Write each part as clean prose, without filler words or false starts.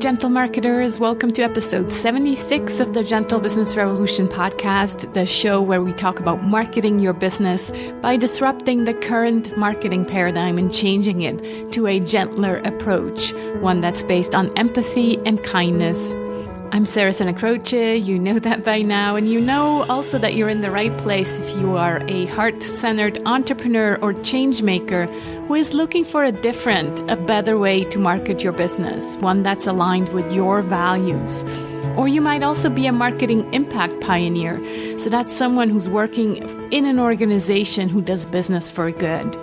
Gentle Marketers. Welcome to episode 76 of the Gentle Business Revolution podcast, the show where we talk about marketing your business by disrupting the current marketing paradigm and changing it to a gentler approach, one that's based on empathy and kindness. I'm Sarah Croce. You know that by now, and you know also that you're in the right place if you are a heart-centered entrepreneur or change maker who is looking for a better way to market your business, one that's aligned with your values. Or you might also be a marketing impact pioneer, so that's someone who's working in an organization who does business for good.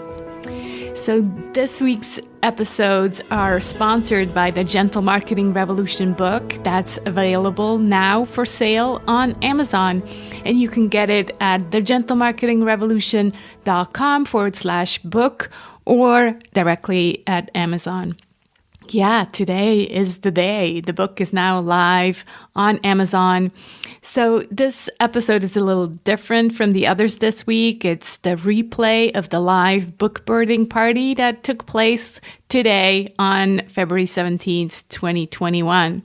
So this week's episodes are sponsored by the Gentle Marketing Revolution book that's available now for sale on Amazon. And you can get it at thegentlemarketingrevolution.com/book or directly at Amazon. Yeah, today is the day. The book is now live on Amazon. So this episode is a little different from the others this week. It's the replay of the live book birding party that took place today on February 17th, 2021.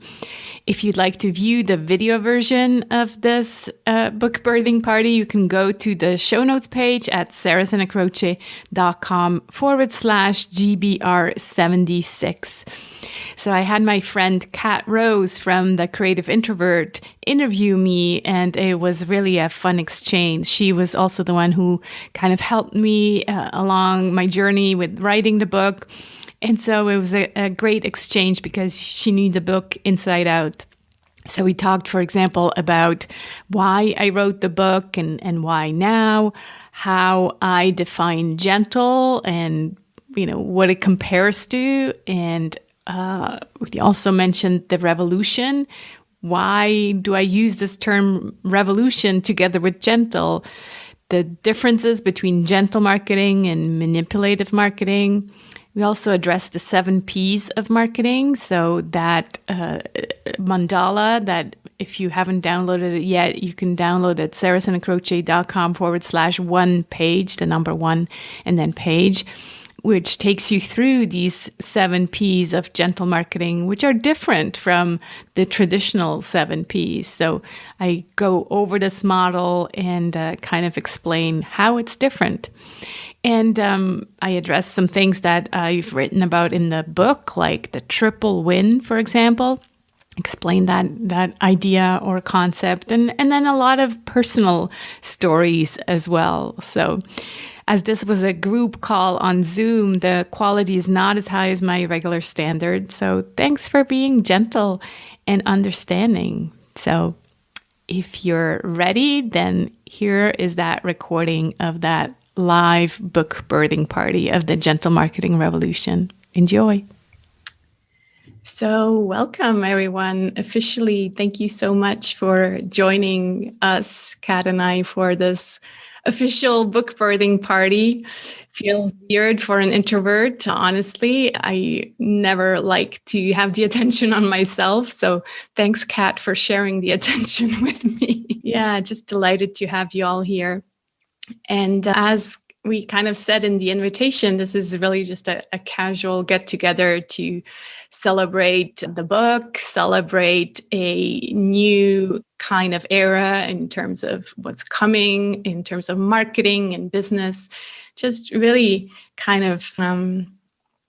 If you'd like to view the video version of this book birding party, you can go to the show notes page at sarahsanacroce.com/GBR76. So I had my friend Kat Rose from The Creative Introvert interview me, and it was really a fun exchange. She was also the one who kind of helped me along my journey with writing the book. And so it was a great exchange because she knew the book inside out. So we talked, for example, about why I wrote the book and why now, how I define gentle and, what it compares to. And we also mentioned the revolution. Why do I use this term revolution together with gentle? The differences between gentle marketing and manipulative marketing. We also addressed the 7 Ps of marketing. So that mandala that if you haven't downloaded it yet, you can download at sarahsanacroce.com/one page, the number 1, and then page, which takes you through these 7 Ps of gentle marketing, which are different from the traditional 7 Ps. So I go over this model and kind of explain how it's different. And I address some things that I've written about in the book, like the triple win, for example. Explain that idea or concept, and then a lot of personal stories as well. So as this was a group call on Zoom, the quality is not as high as my regular standard. So thanks for being gentle and understanding. So if you're ready, then here is that recording of that live book birding party of the Gentle Marketing Revolution. Enjoy. So welcome, everyone. Officially, thank you so much for joining us, Kat and I, for this official book birding party. Feels weird for an introvert, honestly. I never like to have the attention on myself. So thanks, Kat, for sharing the attention with me. Yeah, just delighted to have you all here. And as we kind of said in the invitation, this is really just a casual get-together to celebrate the book, celebrate a new kind of era in terms of what's coming, in terms of marketing and business, just really kind of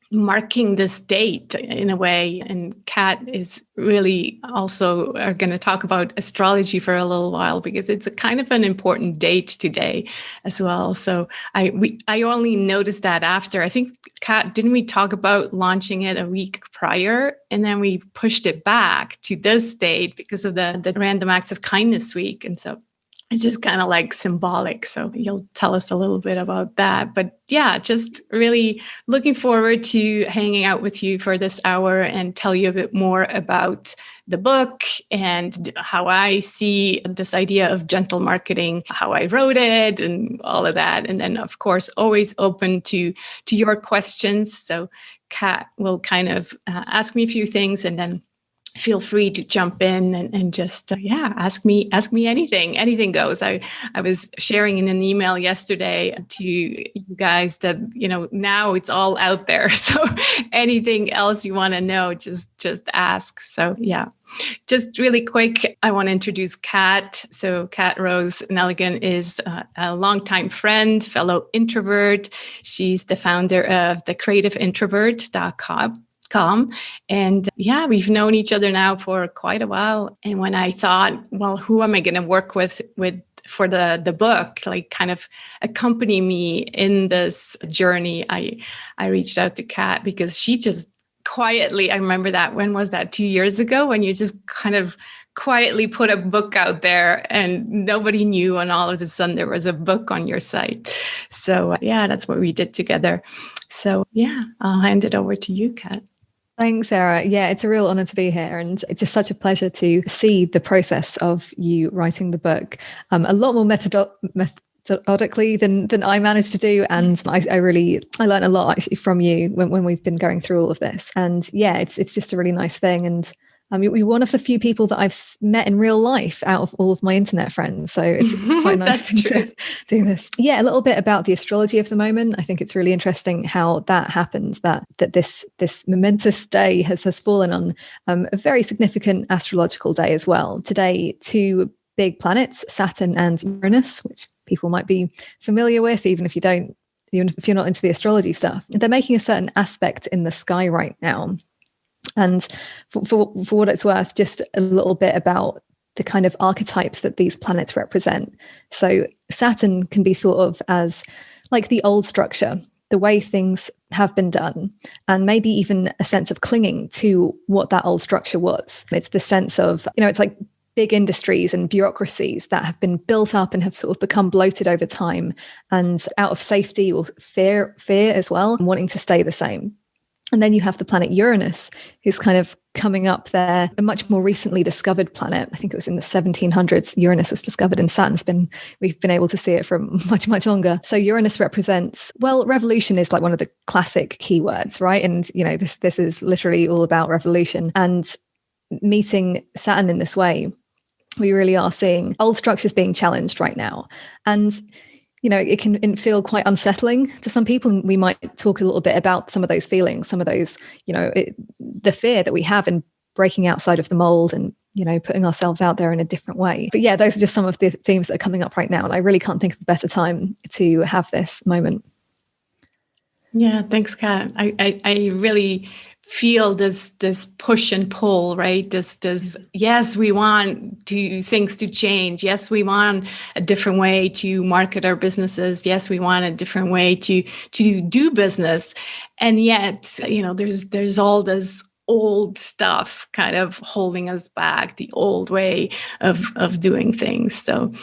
marking this date in a way. And Kat is really also are going to talk about astrology for a little while because it's a kind of an important date today as well. So I only noticed that after, I think, Kat, didn't we talk about launching it a week prior? And then we pushed it back to this date because of the Random Acts of Kindness week. And so it's just kind of like symbolic. So you'll tell us a little bit about that. But yeah, just really looking forward to hanging out with you for this hour and tell you a bit more about the book and how I see this idea of gentle marketing, how I wrote it and all of that. And then, of course, always open to your questions. So Kat will kind of ask me a few things and then feel free to jump in and just ask me anything goes. I was sharing in an email yesterday to you guys that now it's all out there, so anything else you want to know, just ask. So just really quick, I want to introduce Kat. So Kat Rose Nelligan is a longtime friend, fellow introvert. She's the founder of thecreativeintrovert.com. And we've known each other now for quite a while. And when I thought, well, who am I going to work with for the book, like kind of accompany me in this journey, I reached out to Kat because she just quietly, I remember that, when was that, 2 years ago, when you just kind of quietly put a book out there and nobody knew, and all of a sudden there was a book on your site. So that's what we did together. So I'll hand it over to you, Kat. Thanks, Sarah. Yeah, it's a real honor to be here. And it's just such a pleasure to see the process of you writing the book. A lot more methodically than I managed to do. And I learned a lot actually from you when we've been going through all of this. And it's just a really nice thing. And you're one of the few people that I've met in real life out of all of my internet friends. So it's quite nice to do this. Yeah, a little bit about the astrology of the moment. I think it's really interesting how that happens, that this momentous day has fallen on a very significant astrological day as well. Today, two big planets, Saturn and Uranus, which people might be familiar with, even if you're not into the astrology stuff. They're making a certain aspect in the sky right now. And for what it's worth, just a little bit about the kind of archetypes that these planets represent. So Saturn can be thought of as like the old structure, the way things have been done, and maybe even a sense of clinging to what that old structure was. It's the sense of, it's like big industries and bureaucracies that have been built up and have sort of become bloated over time, and out of safety or fear as well, and wanting to stay the same. And then you have the planet Uranus, who's kind of coming up there, a much more recently discovered planet. I think it was in the 1700s, Uranus was discovered, and we've been able to see it for much, much longer. So Uranus represents, revolution is like one of the classic keywords, right? And, this is literally all about revolution. And meeting Saturn in this way, we really are seeing old structures being challenged right now. And it can feel quite unsettling to some people. We might talk a little bit about some of those feelings, some of those, the fear that we have in breaking outside of the mold and, putting ourselves out there in a different way. But those are just some of the themes that are coming up right now. And I really can't think of a better time to have this moment. Yeah, thanks, Kat. I really feel this push and pull, right? This yes, we want things to change. Yes, we want a different way to market our businesses. Yes, we want a different way to do business. And yet, there's all this old stuff kind of holding us back, the old way of doing things. So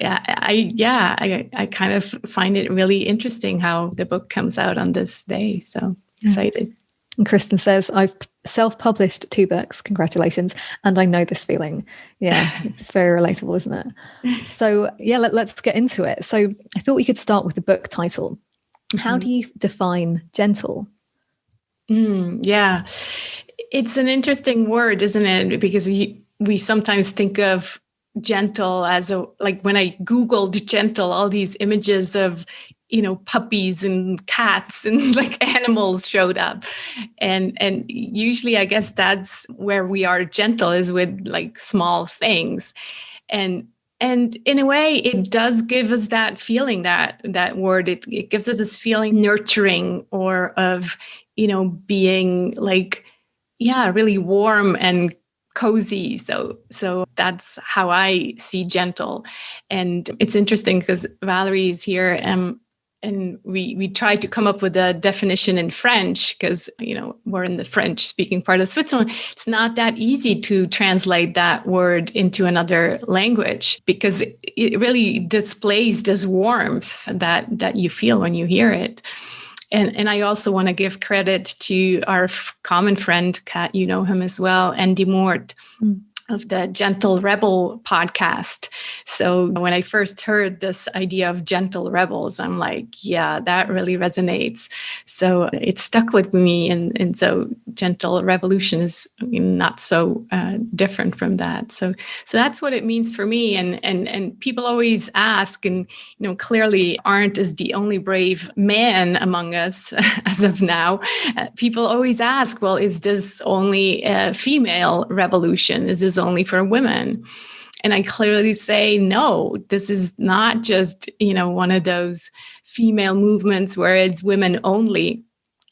I kind of find it really interesting how the book comes out on this day. So excited. And Kristen says, I've self-published 2 books. Congratulations. And I know this feeling. Yeah, it's very relatable, isn't it? So let's get into it. So I thought we could start with the book title. Mm-hmm. How do you define gentle? It's an interesting word, isn't it? Because we sometimes think of gentle as when I Googled gentle, all these images of puppies and cats and like animals showed up. And usually I guess that's where we are gentle, is with like small things. And in a way, it does give us that feeling, that word, it gives us this feeling nurturing, or of, being like, really warm and cozy. So that's how I see gentle. And it's interesting because Valerie is here, and we tried to come up with a definition in French because, we're in the French-speaking part of Switzerland. It's not that easy to translate that word into another language, because it really displays this warmth that you feel when you hear it. And I also want to give credit to our common friend, Kat, you know him as well, Andy Mort. of the Gentle Rebel podcast. So when I first heard this idea of gentle rebels, I'm like, yeah, that really resonates. So it stuck with me. And so gentle revolution is not so different from that. So that's what it means for me. And people always ask, and clearly Arndt is the only brave man among us as of now. People always ask, well, is this only a female revolution? Is this only for women? And I clearly say, no, this is not just, one of those female movements where it's women only.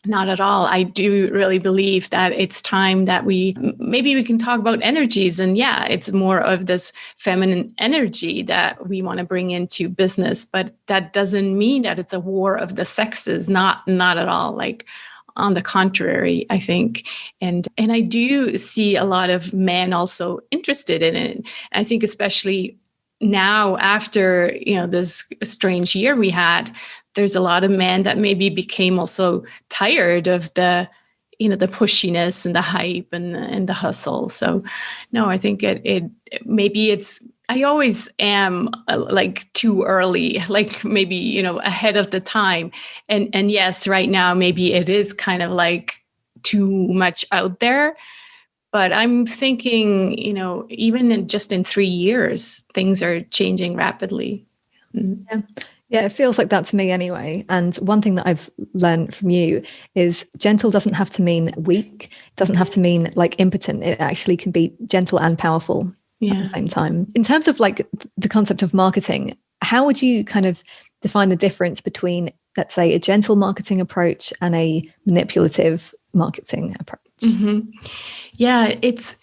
Not at all. I do really believe that it's time that maybe we can talk about energies. And yeah, it's more of this feminine energy that we want to bring into business. But that doesn't mean that it's a war of the sexes. Not at all. Like, on the contrary, I think. And I do see a lot of men also interested in it. And I think especially now after, this strange year we had, there's a lot of men that maybe became also tired of the pushiness and the hype and the hustle. So no, I think it maybe it's, I always am like too early, like maybe, ahead of the time. And yes, right now, maybe it is kind of like too much out there. But I'm thinking, even just in 3 years, things are changing rapidly. Yeah. Yeah, it feels like that to me anyway. And one thing that I've learned from you is gentle doesn't have to mean weak. It doesn't have to mean like impotent. It actually can be gentle and powerful at the same time. In terms of like the concept of marketing, how would you kind of define the difference between, let's say, a gentle marketing approach and a manipulative marketing approach? Mm-hmm. Yeah, it's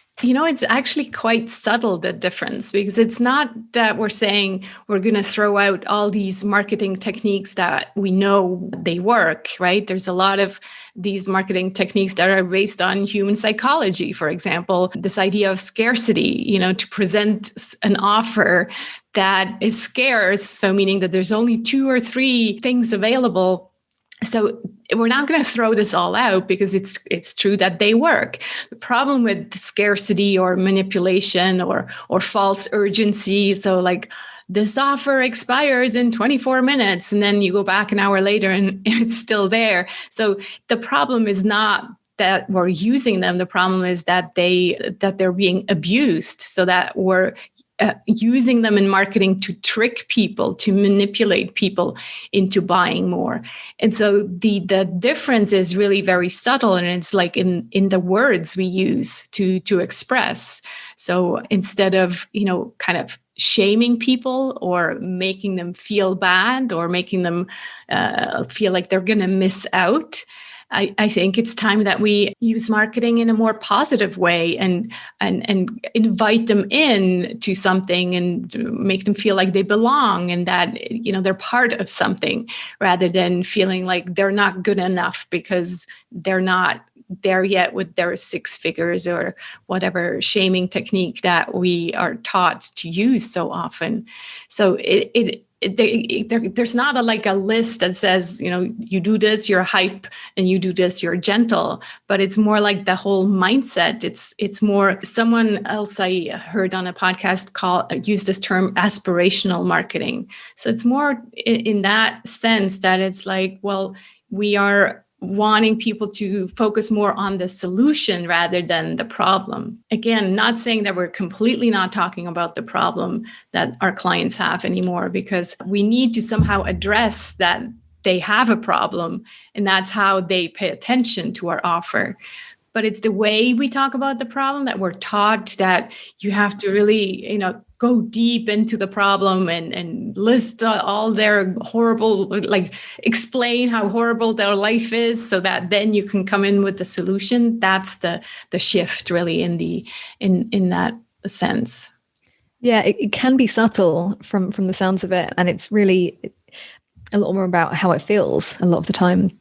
actually quite subtle, the difference, because it's not that we're saying we're going to throw out all these marketing techniques that we know they work, right? There's a lot of these marketing techniques that are based on human psychology. For example, this idea of scarcity, to present an offer that is scarce. So meaning that there's only 2 or 3 things available. So we're not going to throw this all out because it's true that they work. The problem with scarcity or manipulation or false urgency, so like this offer expires in 24 minutes and then you go back an hour later and it's still there. So the problem is not that we're using them. The problem is that they're being abused, so that we're using them in marketing to trick people, to manipulate people into buying more. And so the difference is really very subtle, and it's like in the words we use to express. So instead of, kind of shaming people or making them feel bad or making them feel like they're going to miss out, I think it's time that we use marketing in a more positive way and invite them in to something and make them feel like they belong and that, they're part of something, rather than feeling like they're not good enough because they're not there yet with their 6 figures or whatever shaming technique that we are taught to use so often. So there's not a list that says, you do this, you're hype, and you do this, you're gentle, but it's more like the whole mindset. It's more, someone else I heard on a podcast use this term aspirational marketing. So it's more in that sense that it's like, well, we are wanting people to focus more on the solution rather than the problem. Again, not saying that we're completely not talking about the problem that our clients have anymore, because we need to somehow address that they have a problem, and that's how they pay attention to our offer. But it's the way we talk about the problem that we're taught that you have to really, go deep into the problem and list all their horrible, like explain how horrible their life is so that then you can come in with the solution. That's the shift really in that sense. Yeah, it can be subtle from the sounds of it. And it's really a lot more about how it feels a lot of the time.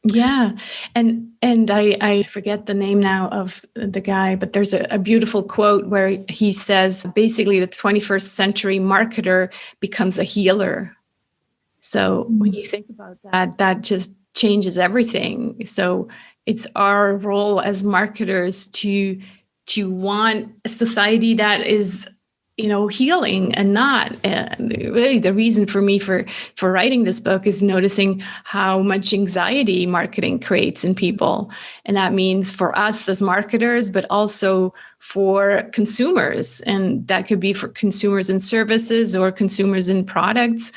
Yeah. And I forget the name now of the guy, but there's a beautiful quote where he says, basically, the 21st century marketer becomes a healer. So when you think about that just changes everything. So it's our role as marketers to to want a society that is, healing and not. Really, the reason for me for writing this book is noticing how much anxiety marketing creates in people. And that means for us as marketers, but also for consumers. And that could be for consumers in services or consumers in products.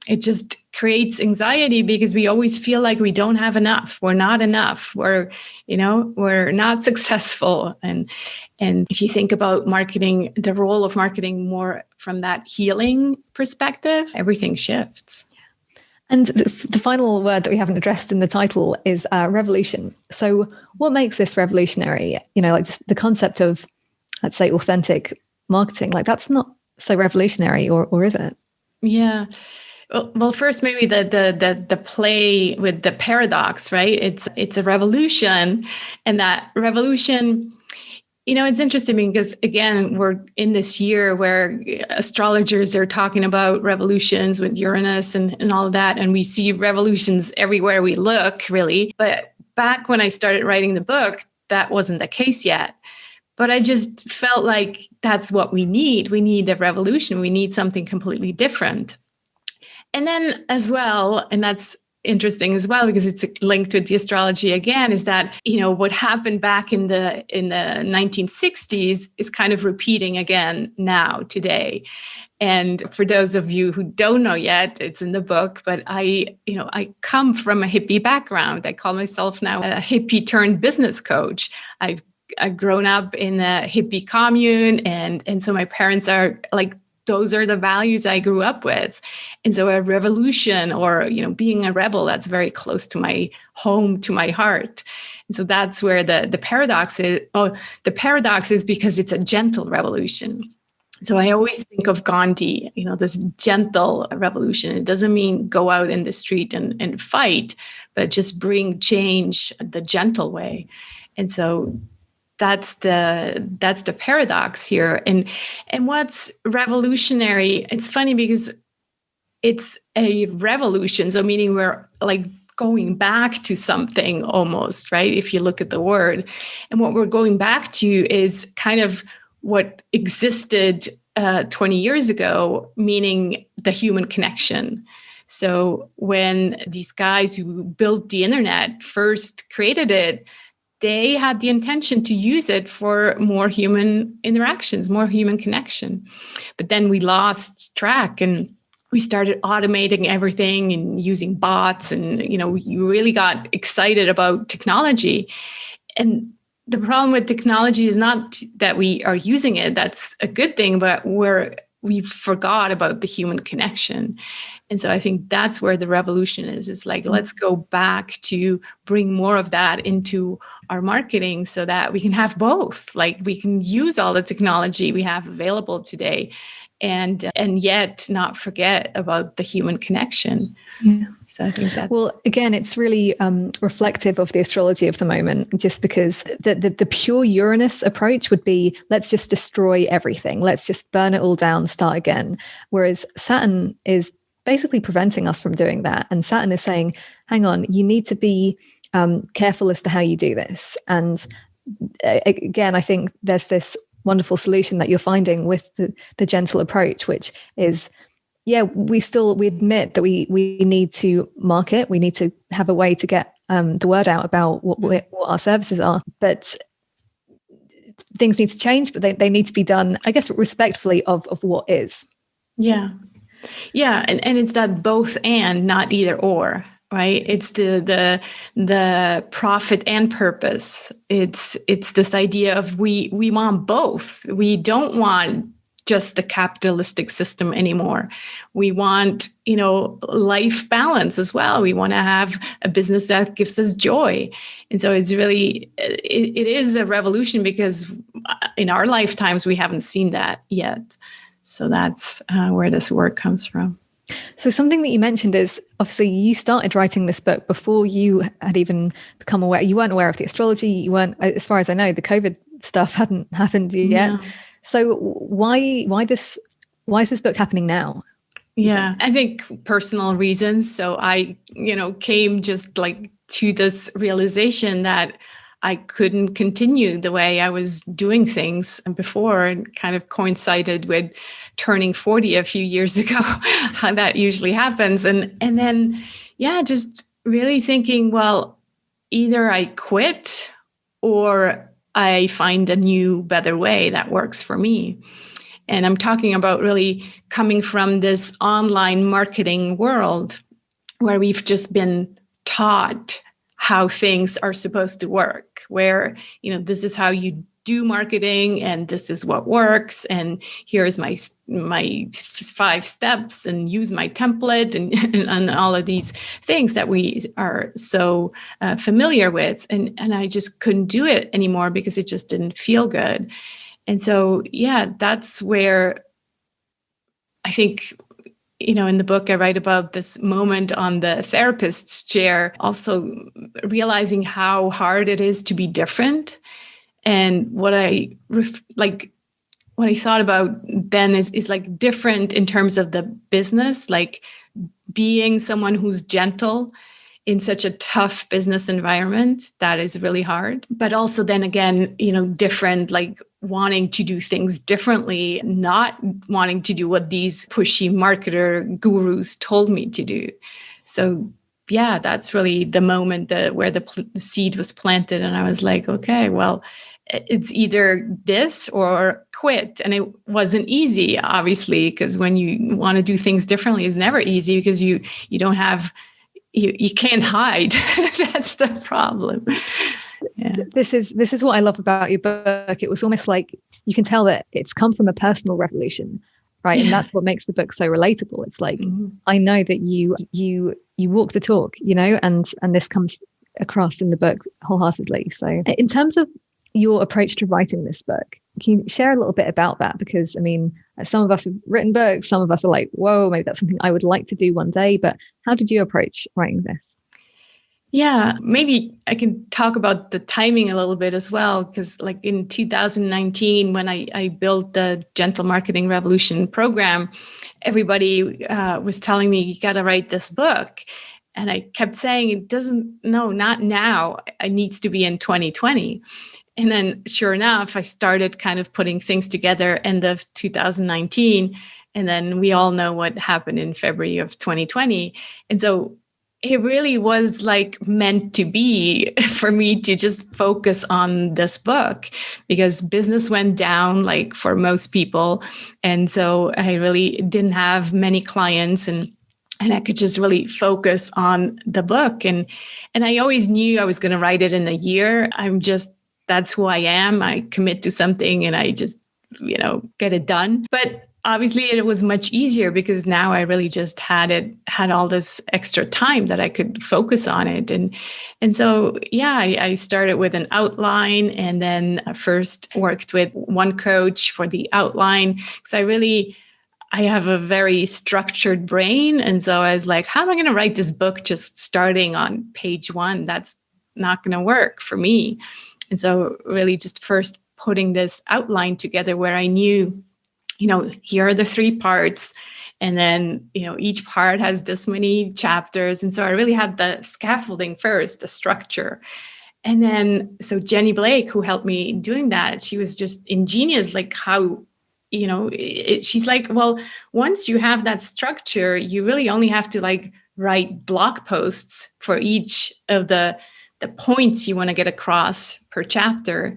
It just creates anxiety because we always feel like we don't have enough. We're not enough. We're not successful. And if you think about marketing, the role of marketing more from that healing perspective, everything shifts. And the final word that we haven't addressed in the title is revolution. So what makes this revolutionary? Like just the concept of, let's say, authentic marketing, like that's not so revolutionary, or is it? Yeah. Well, first, maybe the play with the paradox, right? It's a revolution, and that revolution, it's interesting because, again, we're in this year where astrologers are talking about revolutions with Uranus and all of that, and we see revolutions everywhere we look, really. But back when I started writing the book, that wasn't the case yet. But I just felt like that's what we need. We need a revolution. We need something completely different. And then as well, and that's interesting as well, because it's linked with the astrology again, is that, what happened back in the 1960s is kind of repeating again now, today. And for those of you who don't know yet, it's in the book, but I come from a hippie background. I call myself now a hippie turned business coach. I've grown up in a hippie commune, and so my parents are like, those are the values I grew up with. And so a revolution or, being a rebel, that's very close to my home, to my heart. And so that's where the paradox is. Oh, the paradox is because it's a gentle revolution. So I always think of Gandhi, this gentle revolution. It doesn't mean go out in the street and fight, but just bring change the gentle way. And so that's the paradox here. And what's revolutionary, it's funny because it's a revolution. So meaning we're like going back to something almost, right? If you look at the word. And what we're going back to is kind of what existed 20 years ago, meaning the human connection. So when these guys who built the internet first created it, they had the intention to use it for more human interactions, more human connection. But then we lost track and we started automating everything and using bots. And, you really got excited about technology. And the problem with technology is not that we are using it. That's a good thing, but we forgot about the human connection. And so I think that's where the revolution is. It's like, let's go back to bring more of that into our marketing so that we can have both. Like we can use all the technology we have available today and yet not forget about the human connection. Yeah. So I think that's... Well, again, it's really reflective of the astrology of the moment, just because the pure Uranus approach would be, let's just destroy everything. Let's just burn it all down, start again. Whereas Saturn is basically preventing us from doing that. And Saturn is saying, hang on, you need to be careful as to how you do this. And again, I think there's this wonderful solution that you're finding with the gentle approach, which is, yeah, we admit that we need to market, we need to have a way to get the word out about what our services are, but things need to change, but they need to be done, I guess, respectfully of what is. Yeah. Yeah. And it's that both and, not either or, right? It's the profit and purpose. It's this idea of we want both. We don't want just a capitalistic system anymore. We want, life balance as well. We want to have a business that gives us joy. And so it's really, it is a revolution because in our lifetimes, we haven't seen that yet. So that's where this work comes from. So something that you mentioned is, obviously you started writing this book before you had even become aware. You weren't aware of the astrology. You weren't, as far as I know, the COVID stuff hadn't happened yet. No. So why is this book happening now? Yeah, I think personal reasons. So I, came just like to this realization that I couldn't continue the way I was doing things before, and kind of coincided with turning 40 a few years ago, how that usually happens. And then, just really thinking, well, either I quit or I find a new, better way that works for me. And I'm talking about really coming from this online marketing world where we've just been taught how things are supposed to work, where, this is how you do marketing and this is what works. And here's my 5 steps and use my template and all of these things that we are so familiar with. And I just couldn't do it anymore because it just didn't feel good. And so, that's where I think, in the book, I write about this moment on the therapist's chair, also realizing how hard it is to be different. And what I thought about then is like different in terms of the business, like being someone who's gentle in such a tough business environment, that is really hard. But also then again, different, like wanting to do things differently, not wanting to do what these pushy marketer gurus told me to do. So that's really the moment where the seed was planted. And I was like, okay, well, it's either this or quit. And it wasn't easy, obviously, because when you want to do things differently, it's never easy because you don't have, you can't hide. That's the problem. Yeah. This is what I love about your book. It was almost like you can tell that it's come from a personal revolution, right? Yeah. And that's what makes the book so relatable. It's like, I know that you walk the talk, and this comes across in the book wholeheartedly. So in terms of your approach to writing this book, can you share a little bit about that? Because some of us have written books, some of us are like, whoa, maybe that's something I would like to do one day. But how did you approach writing this? Yeah, maybe I can talk about the timing a little bit as well, because like in 2019, when I built the Gentle Marketing Revolution program, everybody was telling me, you got to write this book. And I kept saying, not now. It needs to be in 2020. And then sure enough, I started kind of putting things together end of 2019. And then we all know what happened in February of 2020. And so it really was like meant to be for me to just focus on this book, because business went down like for most people. And so I really didn't have many clients, and I could just really focus on the book. And I always knew I was going to write it in a year. That's who I am. I commit to something and I just, get it done. But obviously it was much easier because now I really just had all this extra time that I could focus on it. And so, I started with an outline, and then first worked with one coach for the outline, because I have a very structured brain. And so I was like, how am I going to write this book just starting on page 1? That's not going to work for me. And so really just first putting this outline together where I knew, here are the 3 parts. And then, each part has this many chapters. And so I really had the scaffolding first, the structure. And then, so Jenny Blake, who helped me doing that, she was just ingenious, like how, she's like, well, once you have that structure, you really only have to like write blog posts for each of the points you want to get across per chapter.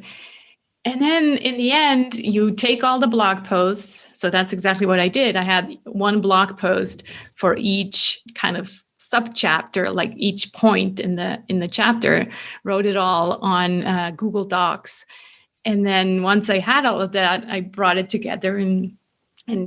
And then in the end, you take all the blog posts. So that's exactly what I did. I had one blog post for each kind of subchapter, like each point in the chapter, wrote it all on Google Docs. And then once I had all of that, I brought it together and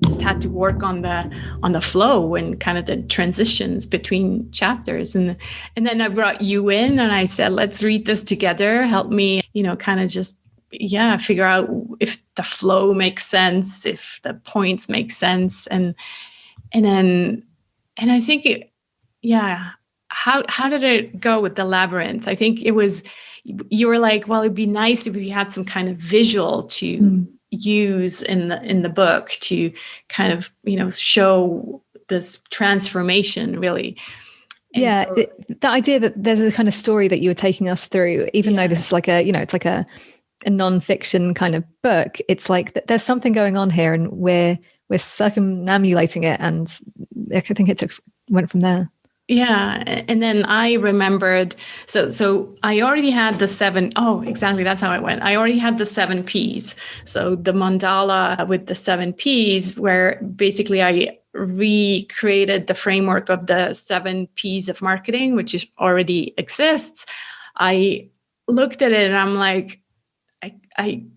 just had to work on the flow and kind of the transitions between chapters. And then I brought you in and I said, let's read this together. Help me, kind of just, figure out if the flow makes sense, if the points make sense. And I think how did it go with the labyrinth? I think it was, you were like, well, it'd be nice if we had some kind of visual to use in the book to kind of, show this transformation really. And Yeah, so, the idea that there's a kind of story that you were taking us through, even though this is like a, it's like a non-fiction kind of book, it's like there's something going on here, and we're circumambulating it, and I think went from there. yeah. And then I remembered, so I already had the seven. Oh, exactly. That's how it went. I already had the 7 Ps. So the mandala with the 7 Ps, where basically I recreated the framework of the 7 Ps of marketing, which already exists. I looked at it and I'm like,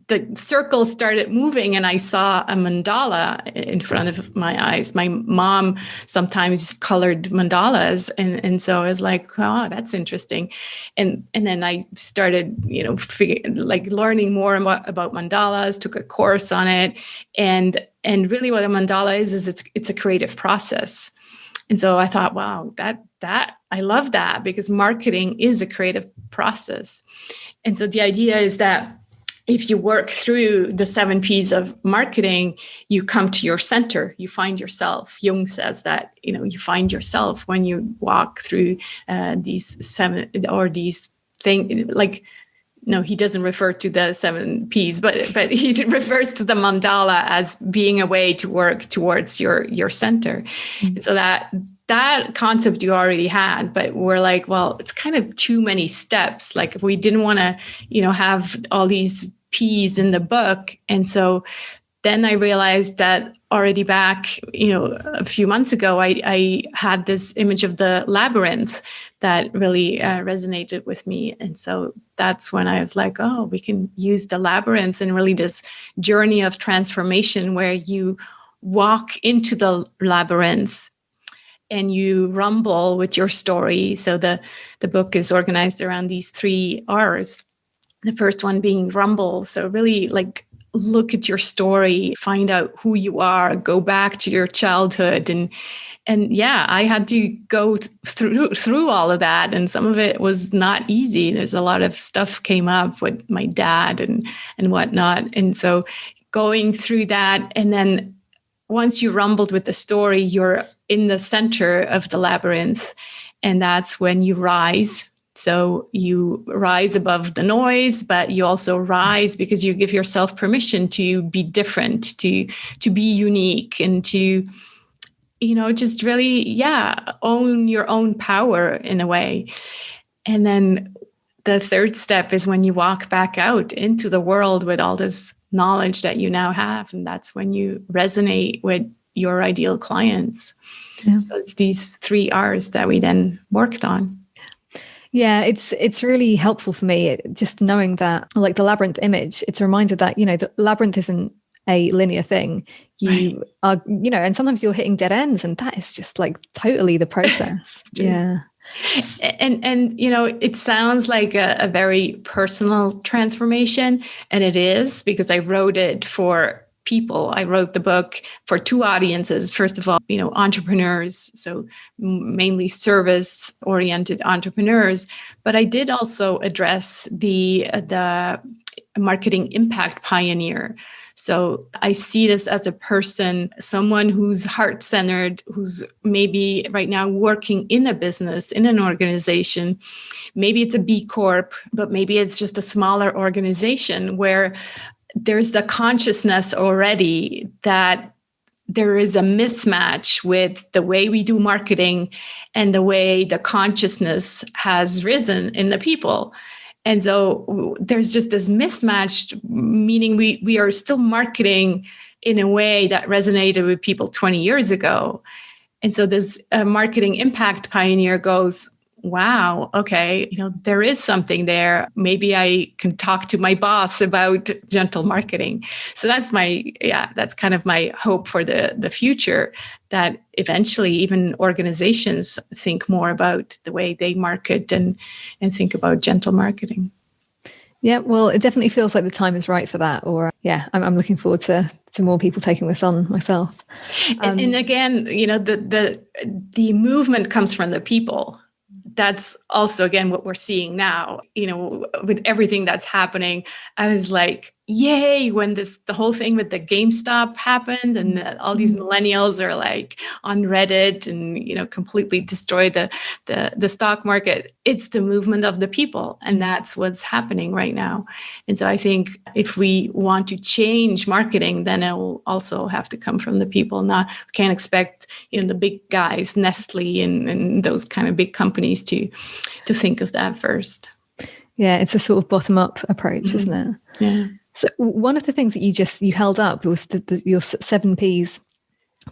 the circles started moving and I saw a mandala in front of my eyes. My mom sometimes colored mandalas. And so I was like, oh, that's interesting. And then I started, learning more about mandalas, took a course on it. And really what a mandala is it's a creative process. And so I thought, wow, that I love that, because marketing is a creative process. And so the idea is that if you work through the 7 Ps of marketing, you come to your center, you find yourself. Jung says that, you find yourself when you walk through these 7 or these things. Like, no, he doesn't refer to the 7 Ps, but he refers to the mandala as being a way to work towards your center. Mm-hmm. So that concept you already had, but we're like, well, it's kind of too many steps. Like, we didn't want to, have all these P's in the book. And so then I realized that already back, a few months ago, I had this image of the labyrinth that really resonated with me. And so that's when I was like, oh, we can use the labyrinth and really this journey of transformation where you walk into the labyrinth and you rumble with your story. So the book is organized around these 3 R's. The first one being rumble. So really look at your story, find out who you are, go back to your childhood. And yeah, I had to go through all of that. And some of it was not easy. There's a lot of stuff came up with my dad and whatnot. And so going through that, and then once you rumbled with the story, you're in the center of the labyrinth. And that's when you rise. So you rise above the noise, but you also rise because you give yourself permission to be different, to be unique, and to, just really, own your own power in a way. And then the third step is when you walk back out into the world with all this knowledge that you now have. And that's when you resonate with your ideal clients. Yeah. So it's these 3 R's that we then worked on. Yeah, it's really helpful for me, just knowing that, like the labyrinth image, it's a reminder that, the labyrinth isn't a linear thing. You are, and sometimes you're hitting dead ends, and that is just like totally the process. Yeah. And it sounds like a very personal transformation, and it is, because I wrote it for people. I wrote the book for 2 audiences. First of all, entrepreneurs, so mainly service-oriented entrepreneurs. But I did also address the marketing impact pioneer. So I see this as a person, someone who's heart-centered, who's maybe right now working in a business, in an organization. Maybe it's a B Corp, but maybe it's just a smaller organization where there's the consciousness already that there is a mismatch with the way we do marketing and the way the consciousness has risen in the people. And so there's just this mismatch, meaning we are still marketing in a way that resonated with people 20 years ago. And so this marketing impact pioneer goes, wow, okay, there is something there. Maybe I can talk to my boss about gentle marketing. So that's that's kind of my hope for the future, that eventually even organizations think more about the way they market and think about gentle marketing. Yeah, well, it definitely feels like the time is right for that. Or I'm looking forward to more people taking this on myself. And again, the movement comes from the people. That's also, again, what we're seeing now, with everything that's happening. I was like, yay, when the whole thing with the GameStop happened, and all these millennials are like on Reddit and, completely destroy the stock market. It's the movement of the people, and that's what's happening right now. And so I think if we want to change marketing, then it will also have to come from the people. We can't expect the big guys, Nestle and those kind of big companies to think of that first. Yeah, it's a sort of bottom-up approach, isn't it? Yeah. So one of the things that you held up was your 7 Ps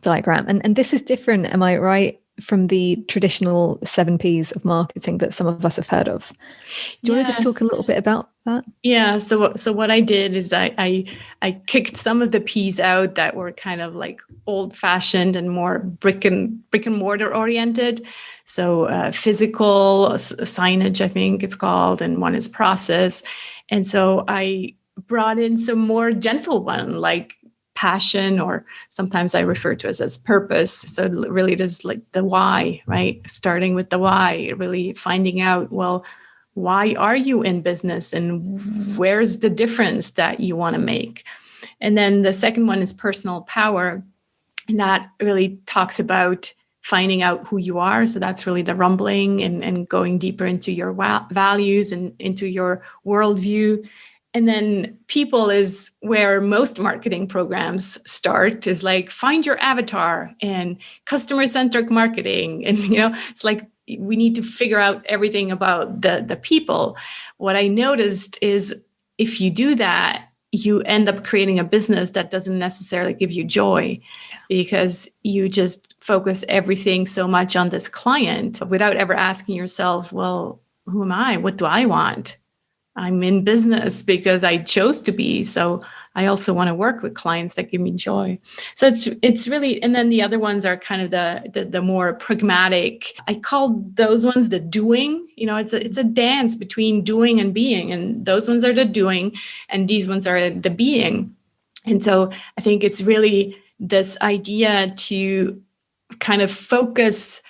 diagram. And this is different, am I right, from the traditional 7 Ps of marketing that some of us have heard of. Do you want to just talk a little bit about that? Yeah. So what I did is I kicked some of the Ps out that were kind of like old-fashioned and more brick and mortar oriented. So physical signage, I think it's called, and one is process. And so I brought in some more gentle one, like passion, or sometimes I refer to it as purpose. So really it is like the why, right? Starting with the why, really finding out, well, why are you in business and where's the difference that you want to make? And then the second one is personal power. And that really talks about finding out who you are. So that's really the rumbling and going deeper into your values and into your worldview. And then people is where most marketing programs start, is like find your avatar and customer-centric marketing. And, it's like we need to figure out everything about the people. What I noticed is if you do that, you end up creating a business that doesn't necessarily give you joy, because you just focus everything so much on this client without ever asking yourself, well, who am I? What do I want? I'm in business because I chose to be. So I also want to work with clients that give me joy. So it's really, and then the other ones are kind of the more pragmatic. I call those ones the doing. It's a dance between doing and being, and those ones are the doing, and these ones are the being. And so I think it's really this idea to kind of focus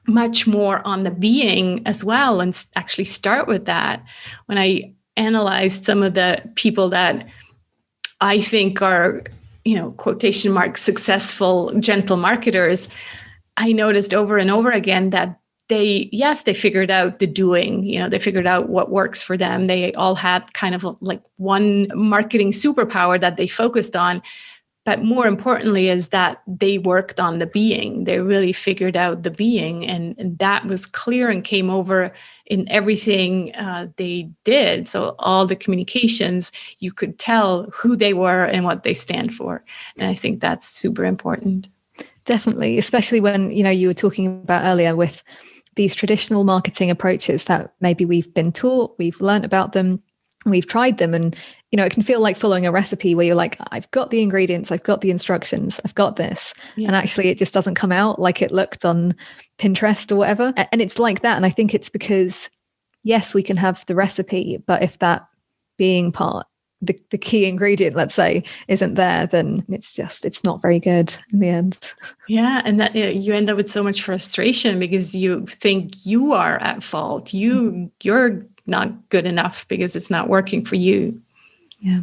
much more on the being as well, and actually start with that. When I analyzed some of the people that I think are, quotation marks, successful, gentle marketers, I noticed over and over again that they figured out the doing, they figured out what works for them. They all had kind of like one marketing superpower that they focused on. But more importantly is that they worked on the being. They really figured out the being, and that was clear and came over in everything they did. So all the communications, you could tell who they were and what they stand for. And I think that's super important. Definitely, especially when, you were talking about earlier with these traditional marketing approaches that maybe we've been taught, we've learned about them, we've tried them, and it can feel like following a recipe where you're like, I've got the ingredients, I've got the instructions, I've got this. Yeah. And actually it just doesn't come out like it looked on Pinterest or whatever. And it's like that. And I think it's because, yes, we can have the recipe, but if that being part, the key ingredient, let's say, isn't there, then it's not very good in the end. Yeah. And that you end up with so much frustration because you think you are at fault. You're not good enough because it's not working for you. Yeah.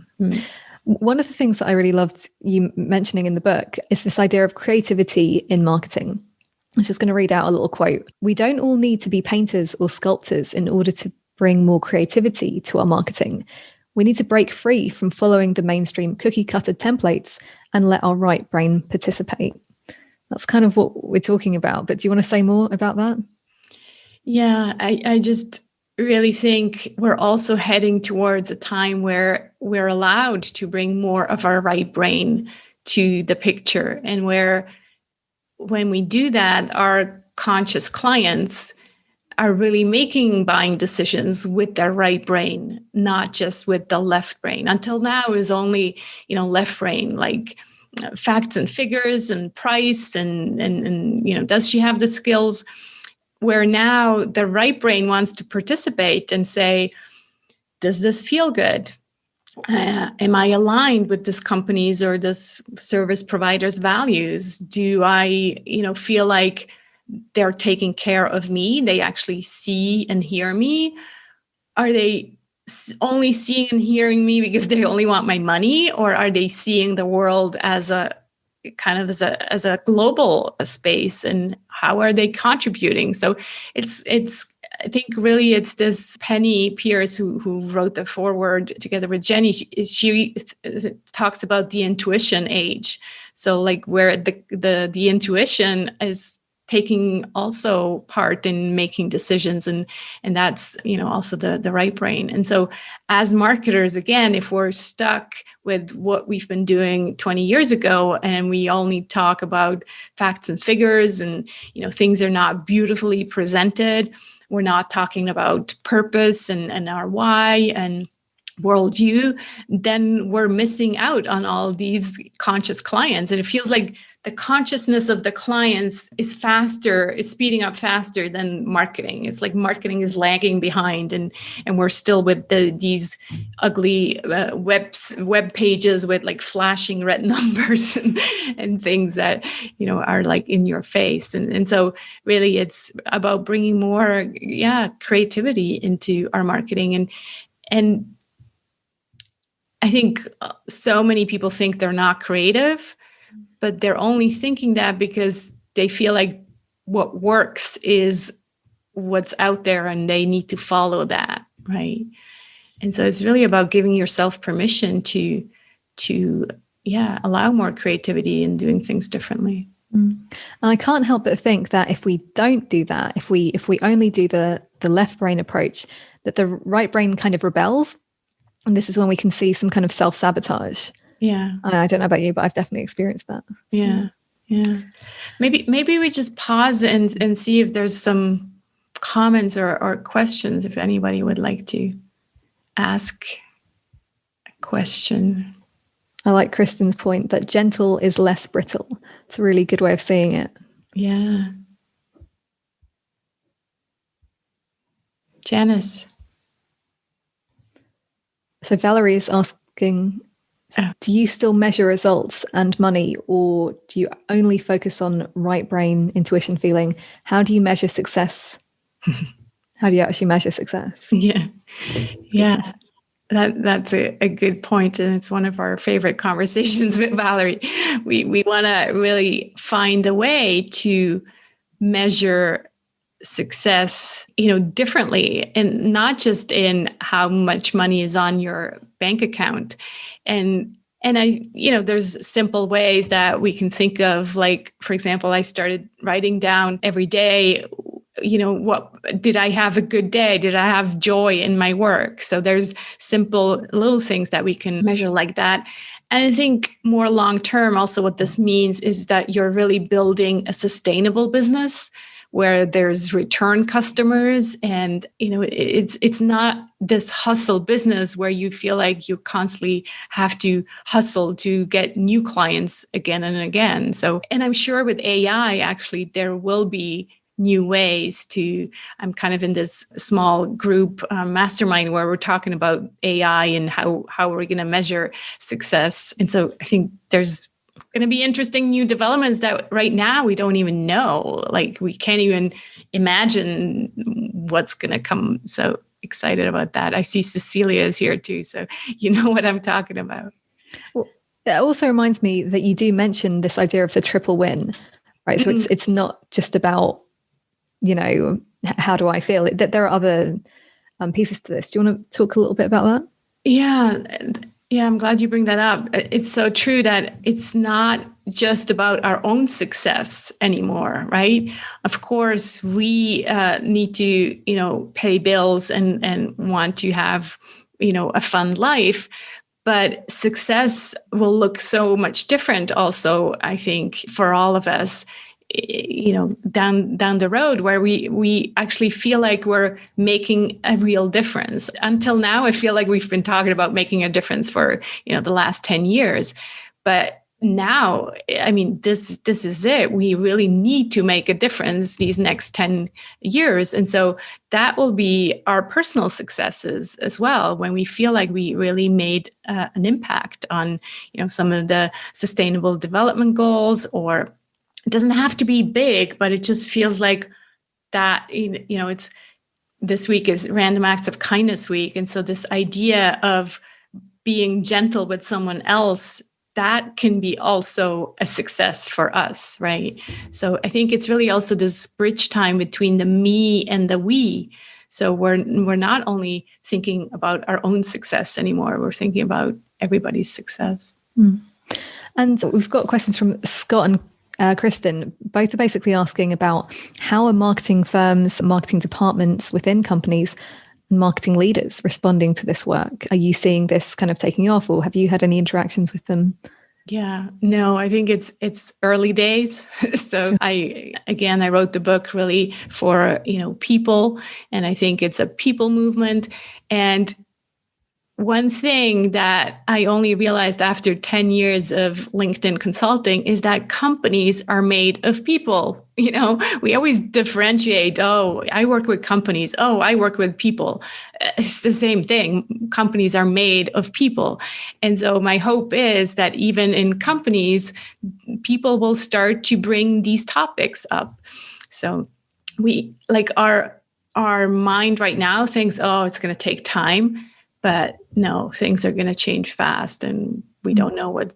One of the things that I really loved you mentioning in the book is this idea of creativity in marketing. I was just going to read out a little quote. We don't all need to be painters or sculptors in order to bring more creativity to our marketing. We need to break free from following the mainstream cookie cutter templates and let our right brain participate. That's kind of what we're talking about. But do you want to say more about that? Yeah, I just really think we're also heading towards a time where we're allowed to bring more of our right brain to the picture, and where when we do that, our conscious clients are really making buying decisions with their right brain, not just with the left brain. Until now, it was only, left brain, like facts and figures and price and does she have the skills? Where now the right brain wants to participate and say, does this feel good? Am I aligned with this company's or this service provider's values? Do I, feel like they're taking care of me? They actually see and hear me? Are they only seeing and hearing me because they only want my money, or are they seeing the world as a kind of as a global space, and how are they contributing? So it's I think really it's this Penny Pierce who wrote the foreword together with Jenny. She talks about the intuition age. So like where the intuition is taking also part in making decisions, and that's, you know, also the right brain. And so as marketers, again, if we're stuck with what we've been doing 20 years ago and we only talk about facts and figures, and, you know, things are not beautifully presented, we're not talking about purpose and our why and worldview, then we're missing out on all these conscious clients. And it feels like the consciousness of the clients is speeding up faster than marketing. It's like marketing is lagging behind, and we're still with these ugly web pages with like flashing red numbers and things that, you know, are like in your face. And so really it's about bringing more creativity into our marketing. And I think so many people think they're not creative, but they're only thinking that because they feel like what works is what's out there and they need to follow that, right? And so it's really about giving yourself permission to allow more creativity and doing things differently. And I can't help but think that if we don't do that, if we only do the left brain approach, that the right brain kind of rebels. And this is when we can see some kind of self-sabotage. Yeah. I don't know about you, but I've definitely experienced that. So. Yeah. Maybe we just pause and see if there's some comments or questions, if anybody would like to ask a question. I like Kristen's point that gentle is less brittle. It's a really good way of seeing it. Yeah. Janice. So Valerie is asking, do you still measure results and money, or do you only focus on right brain, intuition, feeling? How do you measure success? How do you actually measure success? Yeah. That's a good point, and it's one of our favorite conversations with Valerie. We want to really find a way to measure success, you know, differently, and not just in how much money is on your bank account. And I, you know, there's simple ways that we can think of, like, for example, I started writing down every day, you know, what did I have a good day? Did I have joy in my work? So there's simple little things that we can measure like that. And I think more long term, also what this means is that you're really building a sustainable business where there's return customers, and, you know, it's not this hustle business where you feel like you constantly have to hustle to get new clients again and again. So, and I'm sure with AI, actually, there will be new ways to, I'm kind of in this small group mastermind where we're talking about AI and how we're going to measure success. And so I think there's going to be interesting new developments that right now we don't even know. Like, we can't even imagine what's going to come. So excited about that. I see Cecilia is here too, so you know what I'm talking about. Well, it also reminds me that you do mention this idea of the triple win, right? So it's not just about, you know, how do I feel? That there are other pieces to this. Do you want to talk a little bit about that? Yeah, I'm glad you bring that up. It's so true that it's not just about our own success anymore, right? Of course, we need to, you know, pay bills and want to have, you know, a fun life. But success will look so much different also, I think, for all of us, you know, down the road, where we actually feel like we're making a real difference. Until now, I feel like we've been talking about making a difference for, you know, the last 10 years. But now, I mean, this is it. We really need to make a difference these next 10 years. And so that will be our personal successes as well, when we feel like we really made an impact on, you know, some of the sustainable development goals. Or it doesn't have to be big, but it just feels like that, you know, it's this week is Random Acts of Kindness Week. And so this idea of being gentle with someone else, that can be also a success for us, right? So I think it's really also this bridge time between the me and the we. So we're not only thinking about our own success anymore, we're thinking about everybody's success. Mm. And we've got questions from Scott and Kristen. Both are basically asking about how are marketing firms, marketing departments within companies, and marketing leaders responding to this work? Are you seeing this kind of taking off, or have you had any interactions with them? Yeah, no, I think it's early days. So I wrote the book really for, people, and I think it's a people movement. And one thing that I only realized after 10 years of LinkedIn consulting is that companies are made of people. We always differentiate, oh, I work with companies. Oh, I work with people. It's the same thing. Companies are made of people. And so my hope is that even in companies, people will start to bring these topics up. So we our mind right now thinks, oh, it's going to take time. But no, things are going to change fast, and we don't know what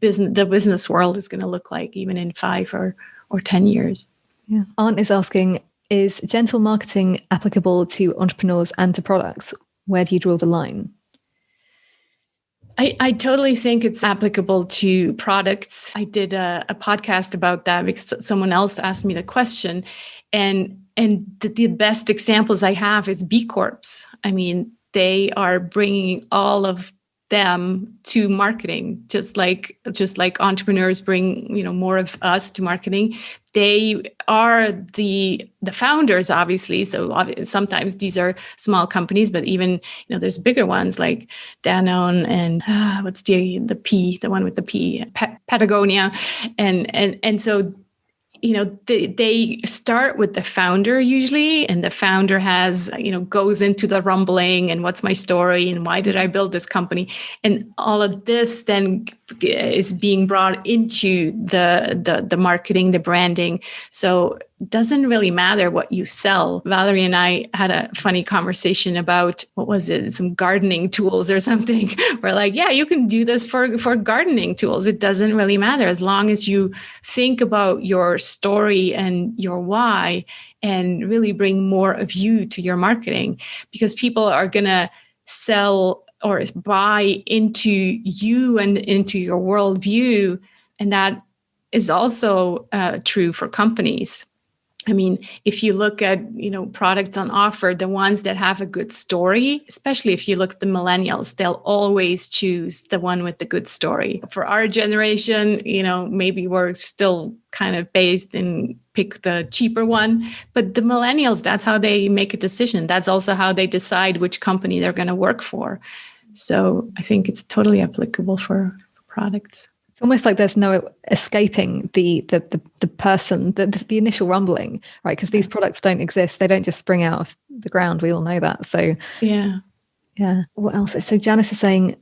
the business world is going to look like even in 5 or 10 years. Yeah. Arndt is asking, is gentle marketing applicable to entrepreneurs and to products? Where do you draw the line? I totally think it's applicable to products. I did a podcast about that because someone else asked me the question, and the best examples I have is B Corps. I mean, they are bringing all of them to marketing, just like entrepreneurs bring more of us to marketing. They are the founders, obviously. So sometimes these are small companies, but even there's bigger ones like Danone and what's the one with the P, Patagonia, and so. They start with the founder usually, and the founder has, goes into the rumbling and what's my story and why did I build this company? And all of this then is being brought into the marketing, the branding. So it doesn't really matter what you sell. Valerie and I had a funny conversation about, what was it? Some gardening tools or something. We're like, yeah, you can do this for gardening tools. It doesn't really matter as long as you think about your story and your why and really bring more of you to your marketing, because people are going to sell or buy into you and into your worldview. And that is also true for companies. I mean, if you look at, products on offer, the ones that have a good story, especially if you look at the millennials, they'll always choose the one with the good story. For our generation, maybe we're still kind of based in pick the cheaper one, but the millennials, that's how they make a decision. That's also how they decide which company they're going to work for. So I think it's totally applicable for products. It's almost like there's no escaping the person, the initial rumbling, right? Because these products don't exist. They don't just spring out of the ground. We all know that. So yeah. What else? So Janice is saying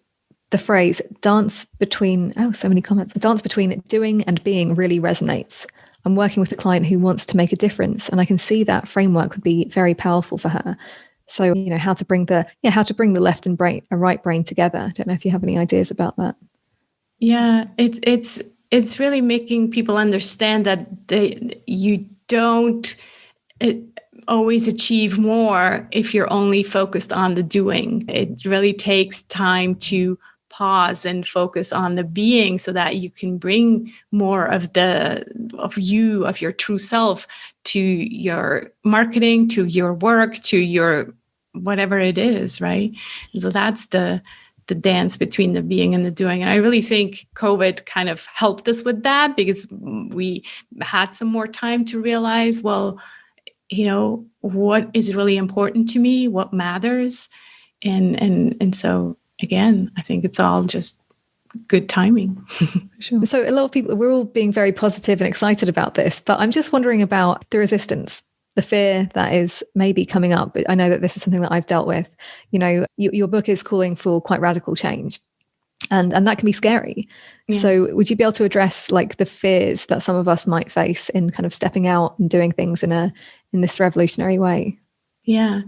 the phrase dance between, so many comments. The dance between doing and being really resonates. I'm working with a client who wants to make a difference, and I can see that framework would be very powerful for her. So, how to bring the left and right brain together. I don't know if you have any ideas about that. Yeah, it's really making people understand that you don't always achieve more if you're only focused on the doing. It really takes time to pause and focus on the being so that you can bring more of your true self to your marketing, to your work, to your whatever it is, right? So that's the dance between the being and the doing. And I really think COVID kind of helped us with that, because we had some more time to realize, well, what is really important to me, what matters. And so again, I think it's all just good timing. Sure. So a lot of people, we're all being very positive and excited about this, but I'm just wondering about the resistance, the fear that is maybe coming up. I know that this is something that I've dealt with. Your book is calling for quite radical change, and that can be scary. Yeah. So would you be able to address like the fears that some of us might face in kind of stepping out and doing things in this revolutionary way? Yeah,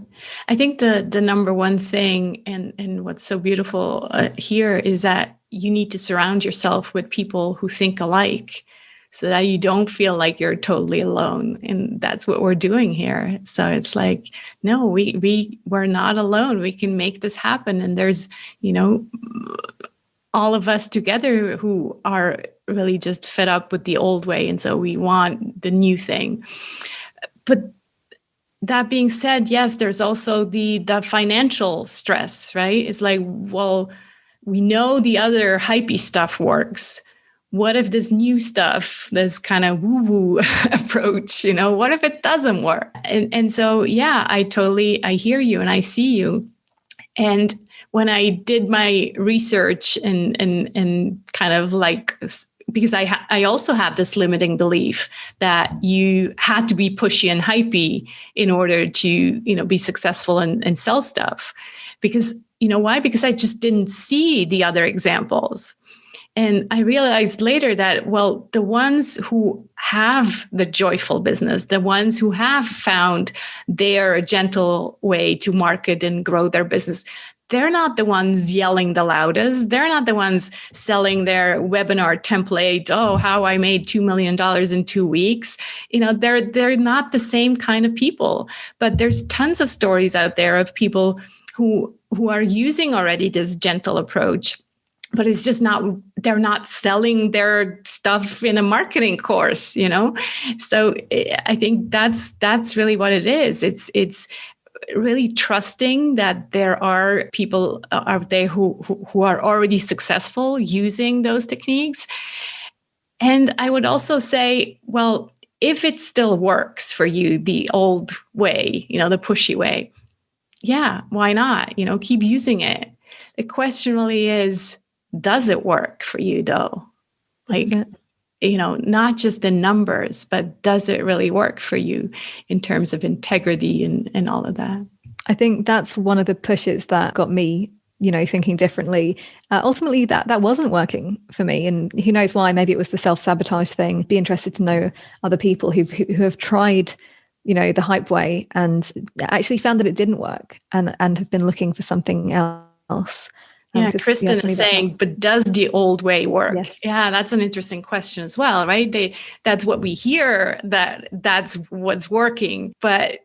I think the number one thing, and what's so beautiful here is that you need to surround yourself with people who think alike, so that you don't feel like you're totally alone. And that's what we're doing here. So it's like, no, we're not alone. We can make this happen. And there's, all of us together who are really just fed up with the old way, and so we want the new thing. But that being said, yes, there's also the financial stress, right? It's like, well, we know the other hypey stuff works. What if this new stuff, this kind of woo-woo approach, what if it doesn't work? And so, yeah, I hear you and I see you. And when I did my research and kind of like, because I also had this limiting belief that you had to be pushy and hypey in order to, be successful and sell stuff. Because, why? Because I just didn't see the other examples. And I realized later that, well, the ones who have the joyful business, the ones who have found their gentle way to market and grow their business, they're not the ones yelling the loudest. They're not the ones selling their webinar template. Oh, how I made $2 million in 2 weeks. They're not the same kind of people. But there's tons of stories out there of people who are using already this gentle approach. But it's just they're not selling their stuff in a marketing course, So I think that's really what it is. It's really trusting that there are people out there who are already successful using those techniques. And I would also say, well, if it still works for you, the old way, the pushy way, yeah, why not? Keep using it. The question really is, does it work for you though? Like, not just in numbers, but does it really work for you in terms of integrity and all of that? I think that's one of the pushes that got me, thinking differently. Ultimately, that wasn't working for me. And who knows why? Maybe it was the self-sabotage thing. Be interested to know other people who have tried, the hype way and actually found that it didn't work and have been looking for something else. Yeah, Kristen is saying, but does the old way work? Yes. Yeah, that's an interesting question as well, right? That's what we hear, that's what's working, but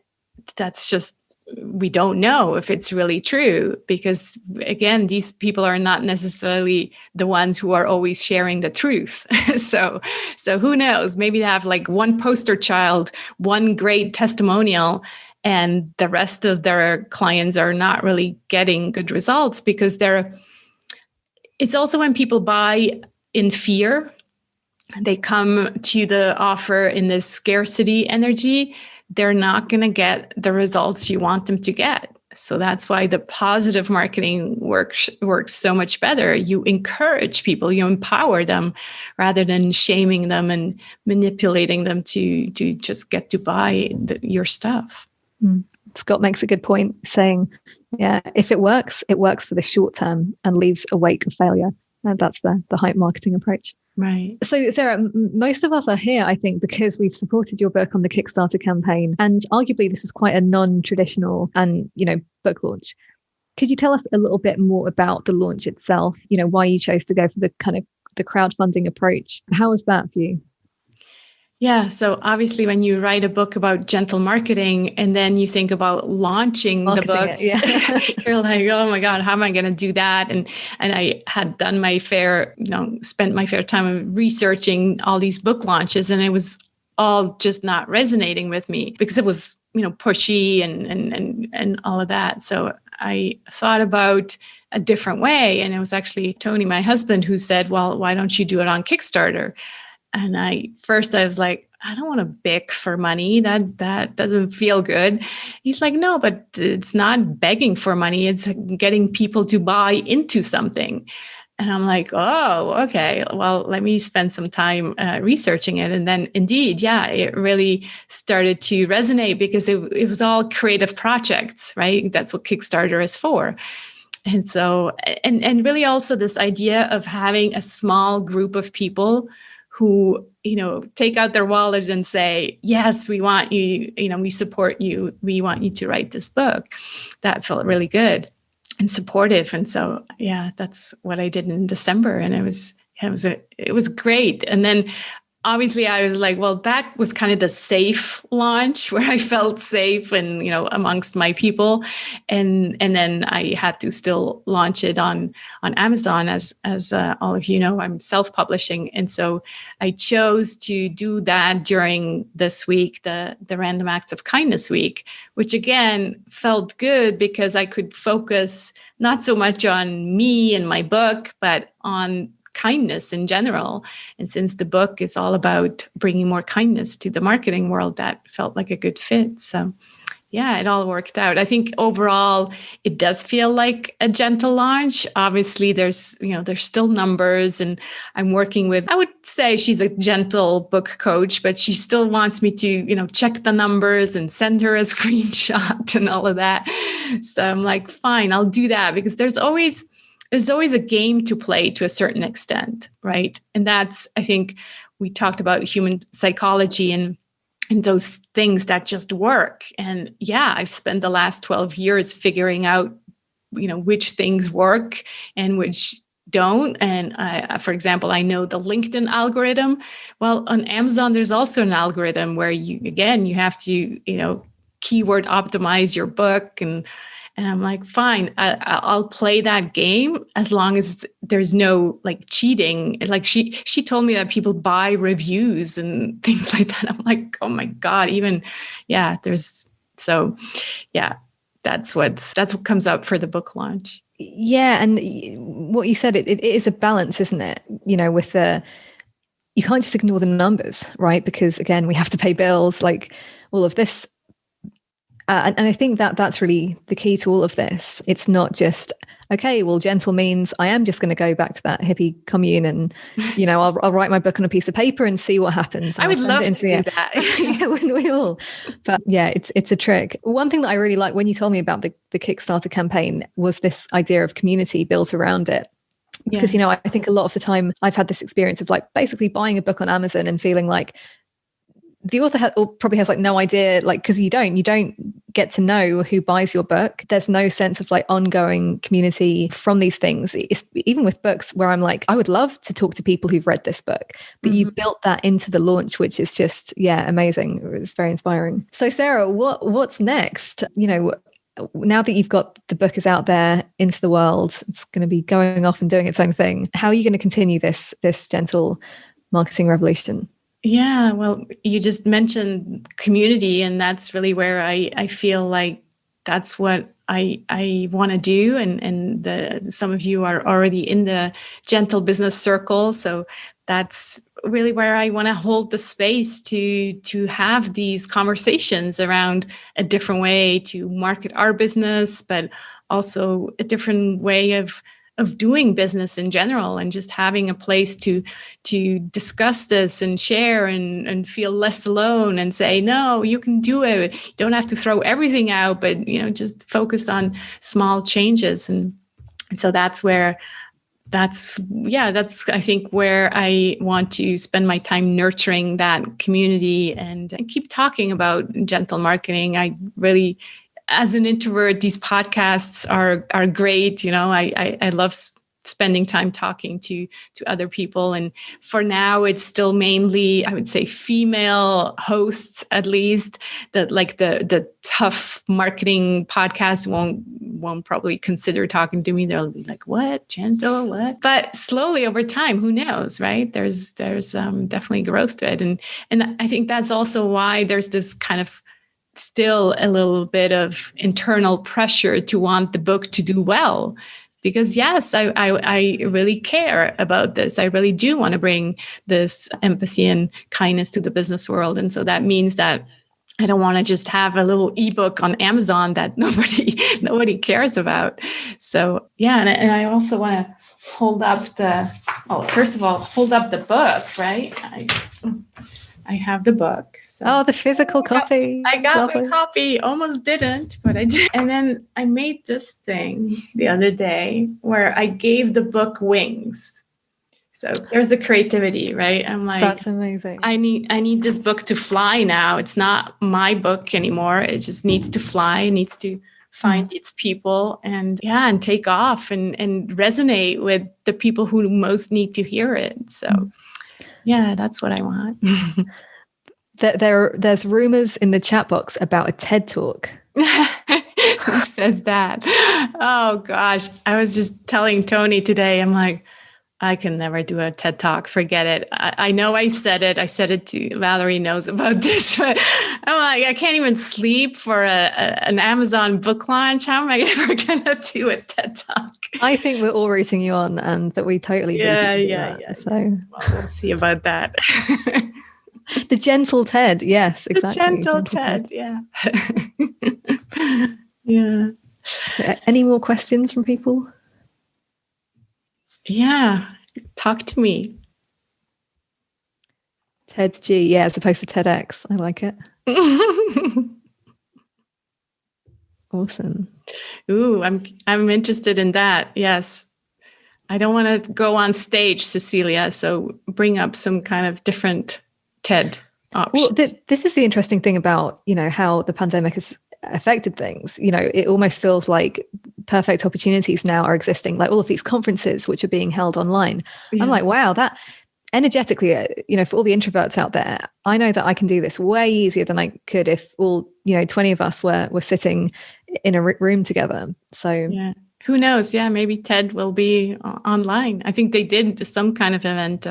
that's just, we don't know if it's really true because, again, these people are not necessarily the ones who are always sharing the truth. So who knows? Maybe they have like one poster child, one great testimonial, and the rest of their clients are not really getting good results because it's also when people buy in fear, they come to the offer in this scarcity energy, they're not going to get the results you want them to get. So that's why the positive marketing works so much better. You encourage people, you empower them rather than shaming them and manipulating them to just get to buy your stuff. Scott makes a good point saying, yeah, if it works for the short term and leaves a wake of failure. And that's the hype marketing approach. Right. So Sarah, most of us are here, I think, because we've supported your book on the Kickstarter campaign. And arguably this is quite a non-traditional and, book launch. Could you tell us a little bit more about the launch itself? Why you chose to go for the kind of the crowdfunding approach? How was that for you? Yeah. So obviously when you write a book about gentle marketing and then you think about launching the book, you're like, oh my God, how am I going to do that? And I had done spent my fair time researching all these book launches, and it was all just not resonating with me because it was, pushy and all of that. So I thought about a different way. And it was actually Tony, my husband, who said, well, why don't you do it on Kickstarter? And I was like, I don't want to beg for money. That doesn't feel good. He's like, no, but it's not begging for money. It's getting people to buy into something. And I'm like, oh, okay. Well, let me spend some time researching it. And then indeed, yeah, it really started to resonate because it was all creative projects, right? That's what Kickstarter is for. And so, and really also this idea of having a small group of people who take out their wallet and say, yes, we want you, we support you. We want you to write this book. That felt really good and supportive. And so, yeah, that's what I did in December. And it was great. And then obviously I was like, well, that was kind of the safe launch where I felt safe and, amongst my people. And then I had to still launch it on Amazon. As all of you know, I'm self-publishing. And so I chose to do that during this week, the Random Acts of Kindness week, which again felt good because I could focus not so much on me and my book, but on kindness in general. And since the book is all about bringing more kindness to the marketing world, that felt like a good fit. So yeah, it all worked out. I think overall, it does feel like a gentle launch. Obviously, there's still numbers, and I'm working with, I would say she's a gentle book coach, but she still wants me to, check the numbers and send her a screenshot and all of that. So I'm like, fine, I'll do that, because there's always a game to play to a certain extent, right? And that's, I think, we talked about human psychology and those things that just work. And yeah, I've spent the last 12 years figuring out, which things work and which don't. And for example, I know the LinkedIn algorithm. Well, on Amazon, there's also an algorithm where you have to, keyword optimize your book. And I'm like, fine, I'll play that game as long as there's no cheating. Like she told me that people buy reviews and things like that. I'm like, oh my God, that's what comes up for the book launch. Yeah. And what you said, it is a balance, isn't it? With you can't just ignore the numbers, right? Because again, we have to pay bills, like all of this. And I think that's really the key to all of this. It's not just, okay, well, gentle means I am just going to go back to that hippie commune and, I'll write my book on a piece of paper and see what happens. I would love to do that. Yeah, wouldn't we all? But yeah, it's a trick. One thing that I really like when you told me about the Kickstarter campaign was this idea of community built around it. Because, I think a lot of the time I've had this experience of basically buying a book on Amazon and feeling like the author probably has no idea, because you don't get to know who buys your book. There's no sense of ongoing community from these things. It's, even with books where I'm like, I would love to talk to people who've read this book, but you built that into the launch, which is just, amazing. It's very inspiring. So Sarah, what's next? Now that you've got the book is out there into the world, it's going to be going off and doing its own thing. How are you going to continue this gentle marketing revolution? Yeah, well, you just mentioned community, and that's really where I feel like that's what I want to do. And some of you are already in the gentle business circle. So that's really where I want to hold the space to have these conversations around a different way to market our business, but also a different way of doing business in general, and just having a place to discuss this and share and feel less alone and say, no, you can do it. You don't have to throw everything out, but just focus on small changes. And so that's I think where I want to spend my time nurturing that community and keep talking about gentle marketing. I really, as an introvert, these podcasts are great. I love spending time talking to other people. And for now, it's still mainly, I would say, female hosts, at least, that the tough marketing podcast won't probably consider talking to me. They'll be like, what? Gentle? What? But slowly over time, who knows, right? There's definitely growth to it. And I think that's also why there's this kind of still a little bit of internal pressure to want the book to do well, because yes, I really care about this. I really do want to bring this empathy and kindness to the business world. And so that means that I don't want to just have a little ebook on Amazon that nobody cares about. So yeah, and I also want to hold up first of all, hold up the book, right? I have the book. So. The physical copy. I got my copy. Almost didn't, but I did. And then I made this thing the other day where I gave the book wings. So there's the creativity, right? I'm like, that's amazing. I need this book to fly now. It's not my book anymore. It just needs to fly. It needs to find its people and take off and resonate with the people who most need to hear it. So that's what I want. There's rumors in the chat box about a TED Talk. Who says that? Oh gosh. I was just telling Tony today, I'm like, I can never do a TED Talk. Forget it. I know I said it. I said it to Valerie knows about this, but I'm like, I can't even sleep for an Amazon book launch. How am I ever going to do a TED Talk? I think we're all rooting you on and that we totally need you to do that. So well, we'll see about that. The gentle TED. Yes, exactly. The gentle TED. Yeah. Yeah. So, any more questions from people? Yeah, talk to me. TED's G, as opposed to TEDx. I like it. Awesome. Ooh, I'm interested in that. Yes. I don't want to go on stage, Cecilia, so bring up some kind of different TED option. Well, this is the interesting thing about, how the pandemic has affected things. It almost feels like perfect opportunities now are existing, like all of these conferences which are being held online. I'm like, wow, that energetically, for all the introverts out there, I know that I can do this way easier than I could if all 20 of us were sitting in a room together. So who knows? Maybe TED will be online. I think they did some kind of event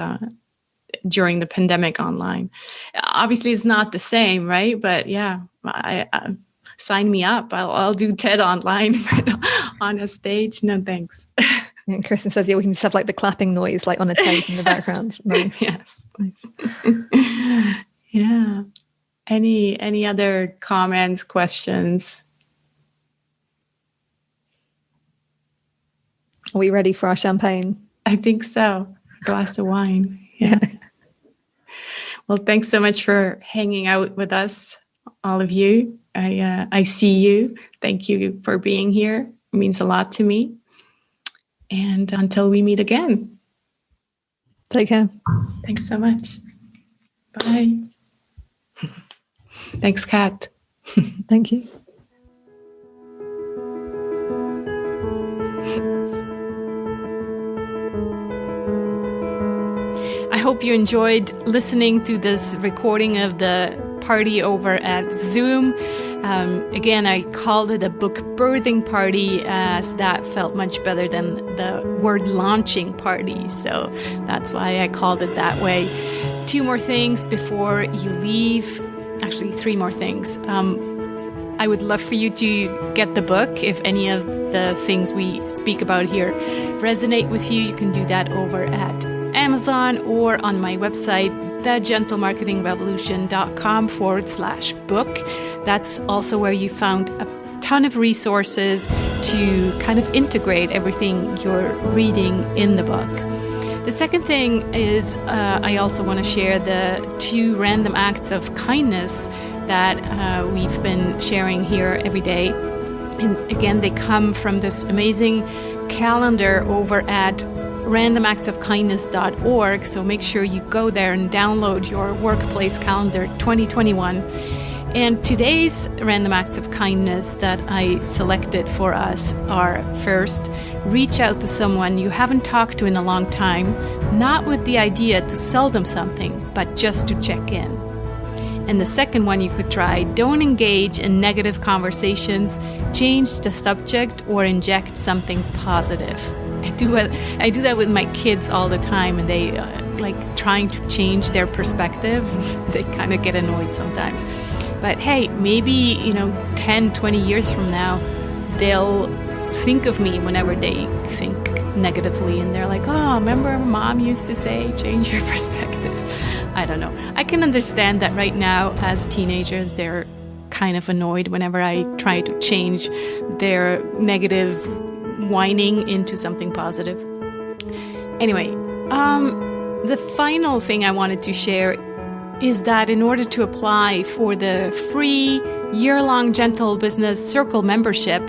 during the pandemic online. Obviously it's not the same, right? But I sign me up. I'll do TED online, but on a stage, no thanks. And Kristen says, we can just have like the clapping noise, like on a tape in the background. Nice. Yes. Yeah. Any other comments, questions? Are we ready for our champagne? I think so. Glass of wine. Yeah. Well, thanks so much for hanging out with us, all of you. I see you. Thank you for being here. It means a lot to me. And until we meet again. Take care. Thanks so much. Bye. Thanks, Kat. Thank you. I hope you enjoyed listening to this recording of the party over at Zoom. Again, I called it a book birthing party as that felt much better than the word launching party. So that's why I called it that way. 2 more things before you leave. Actually, 3 more things. I would love for you to get the book. If any of the things we speak about here resonate with you, you can do that over at Amazon or on my website, thegentlemarketingrevolution.com/book. That's also where you found a ton of resources to kind of integrate everything you're reading in the book. The second thing is I also want to share the 2 random acts of kindness that we've been sharing here every day. And again, they come from this amazing calendar over at randomactsofkindness.org. So make sure you go there and download your workplace calendar 2021. And today's random acts of kindness that I selected for us are: first, reach out to someone you haven't talked to in a long time, not with the idea to sell them something, but just to check in. And the second one you could try: don't engage in negative conversations, change the subject or inject something positive. I do that with my kids all the time, and they like trying to change their perspective. They kind of get annoyed sometimes. But hey, maybe, 10, 20 years from now, they'll think of me whenever they think negatively, and they're like, oh, remember Mom used to say, change your perspective. I don't know. I can understand that right now as teenagers, they're kind of annoyed whenever I try to change their negative whining into something positive. Anyway, the final thing I wanted to share is that in order to apply for the free year-long Gentle Business Circle membership,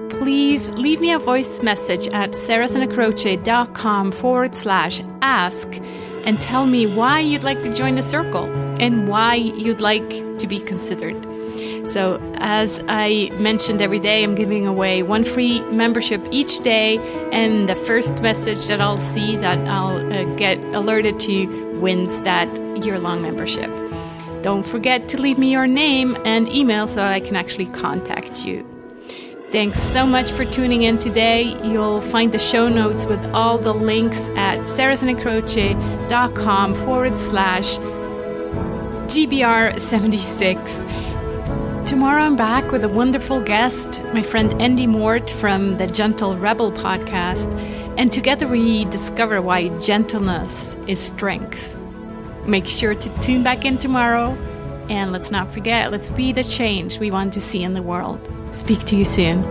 please leave me a voice message at sarahsanacroce.com/ask and tell me why you'd like to join the circle and why you'd like to be considered. So as I mentioned, every day I'm giving away one free membership each day, and the first message that I'll see that I'll get alerted to wins that year-long membership. Don't forget to leave me your name and email so I can actually contact you. Thanks so much for tuning in today. You'll find the show notes with all the links at sarahsanacroce.com/GBR76. Tomorrow I'm back with a wonderful guest, my friend Andy Mort from the Gentle Rebel podcast, and together we discover why gentleness is strength. Make sure to tune back in tomorrow, and let's not forget, let's be the change we want to see in the world. Speak to you soon.